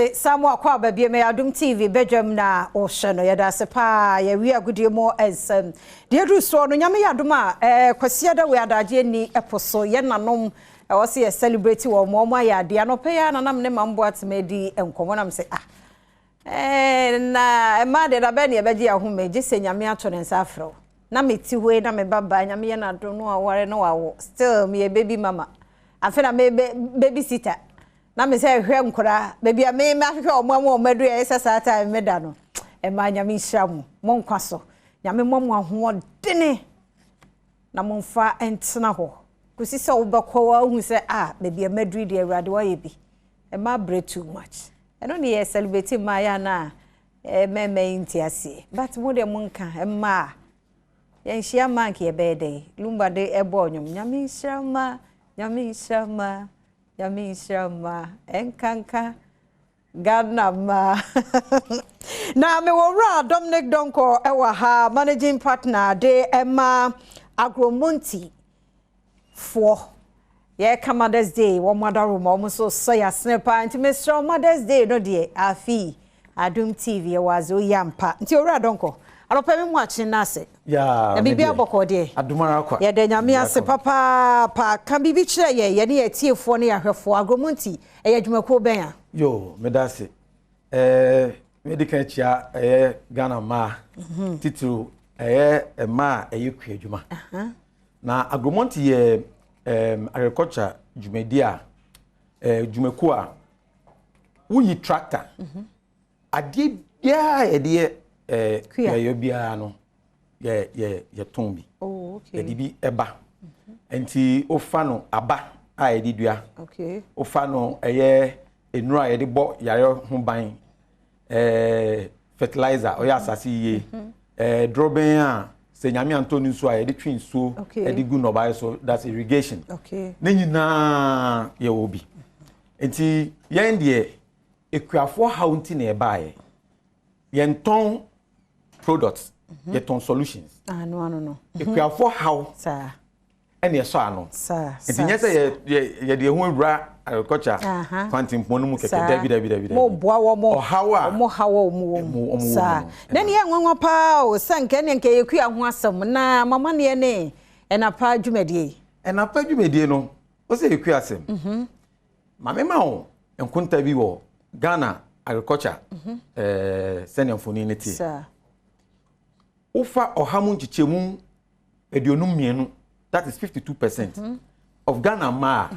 Samuel kwa baby me Adom TV Badwam na o hye no yeda se pa ye wi agudie mo ensem de du so no nyame yadom a kwase da we adaje ni eposo ye nanom wo se ye celebrate wo mo ya de anope ya nanam ne mambo atmedi enkomo nam se na ma de da be ne beji ahome je se nyame ato ne nsa afro na meti we na me baba nyame ye na do no aware no wawo still me baby mama afena me baby sitter na me say hwe nkora baby a me ahwe omo madu e sesa time meda no e ma nyame hyiam mo nkwaso nyame momo aho dene na momfa entena ho kusi se obekọ wa hu se baby a madu de awrade wa ye bi e ma bre too much e no ne celebrate ma ya na me intiase but mo de mo nka e ma yen hia mank ye bede lumba de ebo nyom nyame hyiam nyame hyiam Yami Shama enkanka Ghana ma na me wora Dominic Donko ewa ha managing partner de Emma Agromonti for ye Mother's Day wo mother room almost so ya sniper nti me show Mother's Day no de afi Adom TV wazo yampa nti wora Donko alopa me mu achi na ase ya bibi aboko de adumara kwa ye de nyame ase papa pa kan bibi kire ye ne ye tiefo ne yahwefo Agromonti ye adwumako ben a yo medase medical chia Ghana ma titulu ma kwe adwuma na Agromonti ye agriculture dwumadi a dwumako a wuyi tractor ade bia ye de ye bia no ye tombi okay bi eba enti ofa no aba a ye dua okay ofa no enura ye de bo yare ho ban fertilizer oya asase ye droben a se nyame antoni so a ye de twin so e de gu no ba so that's irrigation okay ne nyina ye obi enti ye de ekuafo haunti na e ba ye nton products yet on solutions no ekuafo how sir ene eso ano sir enti nya se ye de ho wura agriculture kwantim ponu mu keke david mo boa wo mo hawa mo hawa mo sir na ne enwanwa pa o sanke ne nke yekua ho asem na mama ne ne enapa dwumedie no o se yekua asem mama ma o enkunta bi wo Ghana agriculture senefoni ne ti sir ufa ohamu nchichemu edionum mienu that is 52% of Ghana ma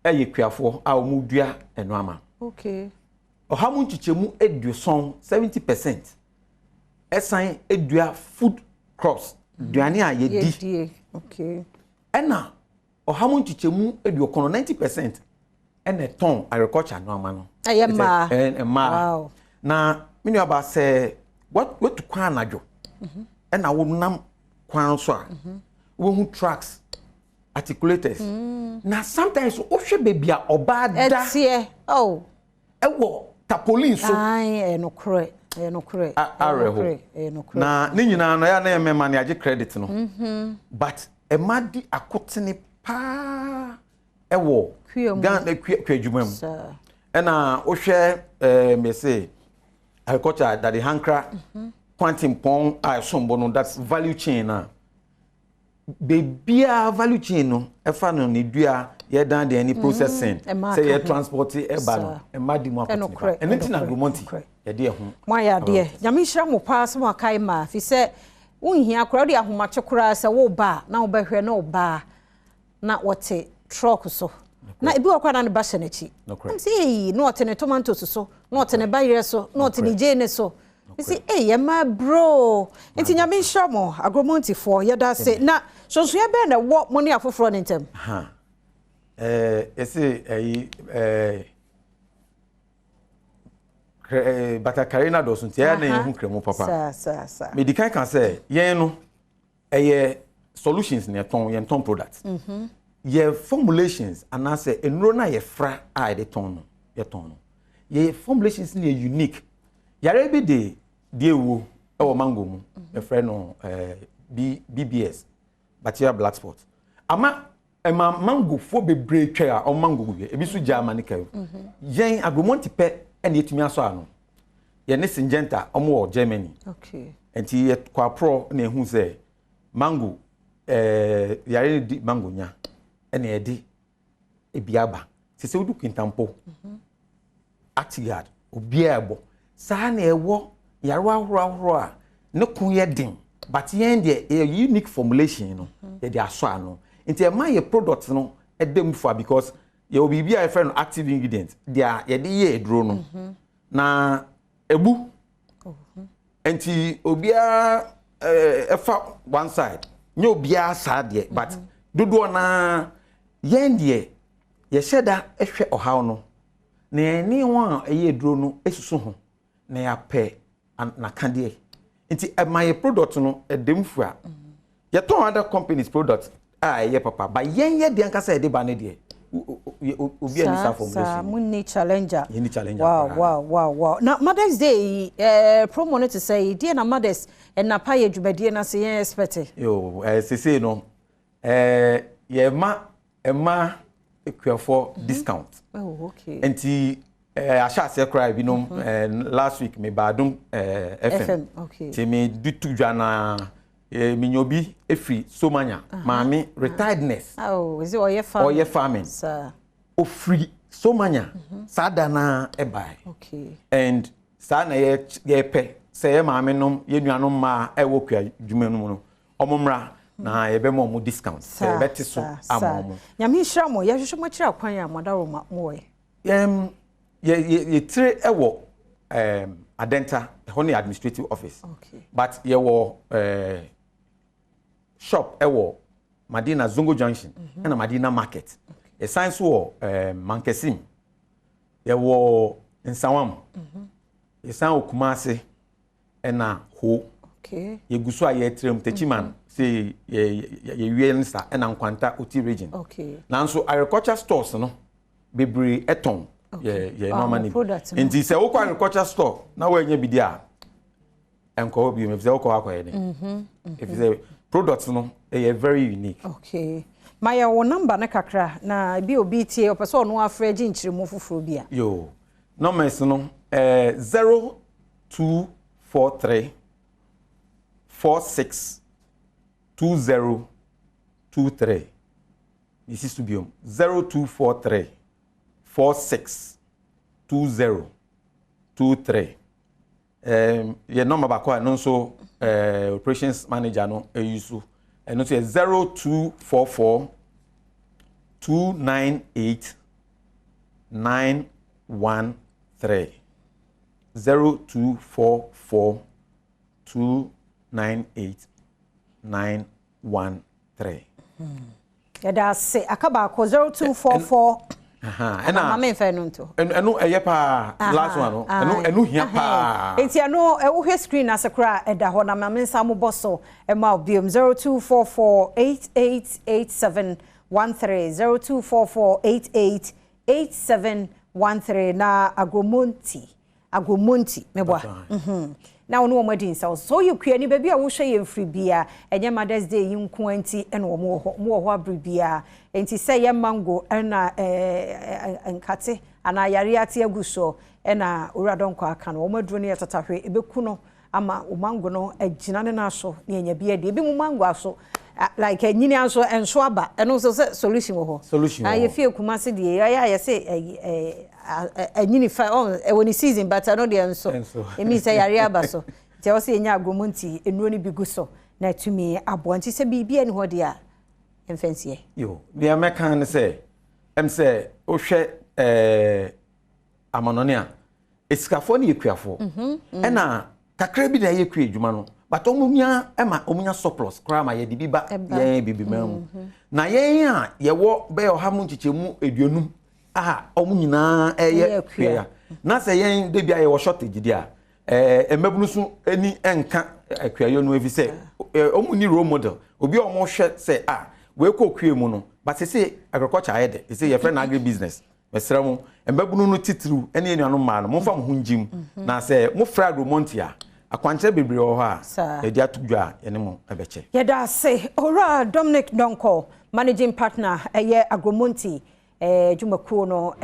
kwiafo a omudua eno ama okay ohamu nchichemu edioson 70% esan edua food crops duane a yedi okay ena ohamu nchichemu ediokono 90% ene ton agriculture no ama no ayema wow na mini aba say what kwan najo ena wonam kwan so a wo hu tracks articulators na sometimes o hwe baby a oba da etie ewo tapolin so enokre na ni nyina no ya na emema ne age credit no but emadi akotene pa ewo Ghana kwadwuma mu ena o hwe me say agriculture that the hankra quantum pon a sombo no that's value chain na bebia value chain no e fa no ne dua ye dan de any processing say ye transport e ba no e madi mu akotene enti na Agromonti ye de ho mo ya de nyame hira mo pa so akai ma fi se unhia akora de ahomache kora se wo ba na wo behwe na wo ba na wote truck so na ebi wakwa na ne ba hye nachi say no wote ne tomatoes so no wote ne bayre so no wote ne jene so say ye ma bro enti nyame hira mo Agromonti for ye da say na so so ye be na wo mo ne afoforo ne ntem ese bata karina do so ntia na hu kremo papa sa medical can say yen no solutions ne ton products ye formulations and I say enro na ye fra a de ton no ye formulations ne unique yare bi de ewo e mango mu e fra no BBS bacteria black spot ama ema mango fo bebre twa a o mango gwe ebi so Germany kai yen Agromonti pe ene etumi aso ano ye ne Syngenta omo wo Germany okay enti ye kwa pro na ehu se mango yare di mango nya ene ye di ebiaba se wudu kintampo Actigard obia ebo sa na ewo yare ahoro a ne kun ye din but yen de a unique formulation no ye de aso ano nti e ma ye product no e dem for because ye obi bia e friend active ingredient dia ye de ye edro no na ebu nti obia fa one side nye obia sa de but dodo na yen de ye sheda ehwe ohaw no na eni won ye edro no esusu ho na ya pe na kande nti e ma ye product no e dem fu a ye ton other companies product ye papa ba yen ye de anka say de ba ne de obi ani sa formulation munni challenger ye ni challenger wow na Mother's Day promo no to say de na mothers and na pa ye dwumadie na say yen expect yo say no ye ma equal discount okay enti asha say cry bi no last week me Badwam FM okay ti me dutu dwana minyobi efi somanya maami retiredness is it oye farming sir ofri somanya sada na ebai okay and sa na ye pe say maami nom ye nuanom ma ewo kwa dwuma no no omomra na ye be mo discount say beti so amomo nyame hira mo ye hwehwe mo kira kwan ya modaro mo ye tire ewo adenta honey administrative office okay but ye wo shop ewo Madina Zongo Junction na Madina Market e science wo Mankesim ye wo Nsawam ye san Okumase na ho okay ye guso aye trem techiman say ye wie nsa na Nkwanta Oti region okay nanso agriculture stores no bebre eton ye normally nti se wo kwa agriculture store na wo anya bidia enko bi me se wo kwa akwa ye if say products no they are very unique okay my number na kakra na bi obi tie opeso no afra gi nchiremu fufuro bia yo numbers no 0243 46 2023 this is to be 0243 46 2023 your number back no so operations manager no use and no say 0244 298 913 0244 298 913 yada say akaba ko 0244 and I'm a fan unto. And last one, and here pa. It's ya no, a screen as a cry at the Hona Mamin Samu Bosso, and Malbium 0244 888713 0244 888713 na Agromonti, meboa. Now no more din so you kwani baby a wo hwe ye free bia enye Mother's Day yin kwanti ene wo mo ho abri bia enti say ye mango na nkate ana yare ate aguso na owradonko aka no wo maduro ne yetatahwe ebeku no ama o mango no agina ne na so ne enya bia de ebi mu mango aso like enyini aso enso aba eno so solution wo ho ye fie kumase de ya say enyini fa woni season but no de enso emi say yare aba so te o say enya Agromonti enuro ni biguso na tumi abo nti se bibia ni ho de a emfansie yo the American say say o hwe amanone a esikafo ne yekuafo na kakra bi da yekua adwuma no but omunya ema omunya surplus kra ma ye de biba ye bibi mam na ye a ye wo be ohamu nchichemu eduonum omunyina eye kua na se ye de bia ye wo shortage dia emabunu so eni enka akua yo no evi se omuni role model obi o mo hwe se we ko kua mu no but se agriculture ayede se ye friend agri business mesra mu emabunu no titru eni enuanu ma no mo fa mo hunjim na se mo fra Agromonti akwanche bebre ho a e dia tudwa ene mo ebeche yeda se ora Dominic Donko managing partner Agromonti Jumakuo no